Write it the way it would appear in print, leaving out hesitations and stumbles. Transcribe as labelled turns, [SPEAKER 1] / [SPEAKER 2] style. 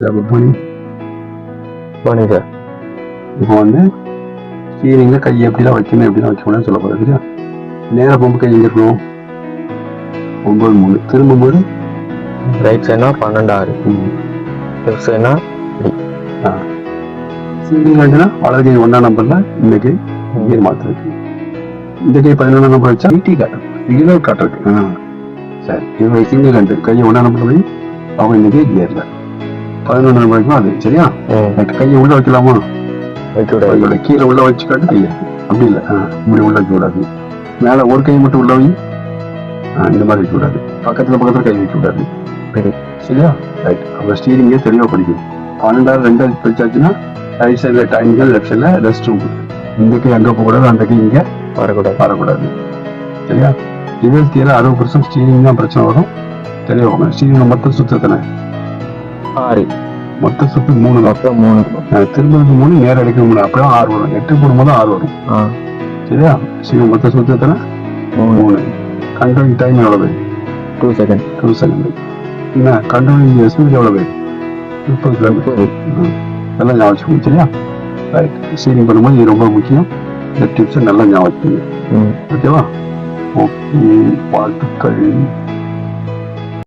[SPEAKER 1] Good morning.
[SPEAKER 2] Morning sir.
[SPEAKER 1] இப்போ வந்து ஸ்டீரிங்கில் கையை எப்படிலாம் வைக்கணும் எப்படிலாம் வைக்கணும்னு சொல்ல போகிறேன். சரியா? நேராக பம்பு கை எங்கே இருக்கணும்? 9-3. திரும்பும்போது
[SPEAKER 2] ரைட் சைட்னா 12-6, லெஃப்ட் சைட்னா
[SPEAKER 1] ஸ்டீரிங் வந்துன்னா வலது கை 1ஆம் நம்பரில் இந்த கை கியர் மாற்றுருக்கு. இந்த கை 11ஆம் நம்பர் வச்சா ஈட்டி காட்டும், ரெகுலர் காட்டுருக்கு. சரி, இவங்க சிங்கிள் ஹேண்டு கையை 1ஆம் நம்பர் வை, அவங்க இந்த கை கியரில் 11ஆம் நம்பர் வைக்கும். அது சரியா? கையை உள்ள வைக்கலாமா? வைக்க கீழே உள்ள வச்சு காட்டு கையை. அப்படி இல்லை, இப்படி உள்ள வைக்க கூடாது. மேலே ஒரு கை மட்டும் உள்ள வை, இந்த மாதிரி வைக்க கூடாது. பக்கத்துல கை வைக்க கூடாது. சரியா? ரைட். அப்புறம் ஸ்டீரிங்கே தெளிவாக படிக்கும். 12 2 பிரிச்சாச்சுன்னா ரைட் சைடில் டைனிங், லெஃப்ட் சைடில் ரெஸ்ட் ரூம். இந்த கை அங்கே போகக்கூடாது, அந்த கை இங்கே வரக்கூடாது. சரியா? ரிவர்ஸ் கியர் 60% ஸ்டீரிங் தான் பிரச்சனை வரும். தெளிவாக ஸ்டீரிங் மொத்தம் சுத்தத்தனை
[SPEAKER 2] 6,
[SPEAKER 1] மொத்த சுத்து 3,
[SPEAKER 2] மொத்தம் 3,
[SPEAKER 1] திரும்ப 3, நேரம் எடுக்க 3, அப்படியே 6 வரும். 8 போடும்போது 6 வரும். சரியா? ஸ்டீரிங் மொத்த சுத்தத்தனை 3. கண்ட்ரோலிங் டைம் எவ்வளவு?
[SPEAKER 2] 2 செகண்ட்.
[SPEAKER 1] என்ன கண்ட்ரோலிங் ஸ்பீட் எவ்வளவு? 30 கிலோமீட்டர். நல்லா ஞாபகம் வச்சுக்கணும். சரியா? ரைட். ஸ்டீரிங் பண்ணும்போது இது ரொம்ப முக்கியம். இந்த டிப்ஸை நல்லா ஞாபகம் வச்சுக்கோங்க. ஓகேவா? ஓகே, வாழ்த்துக்கள்.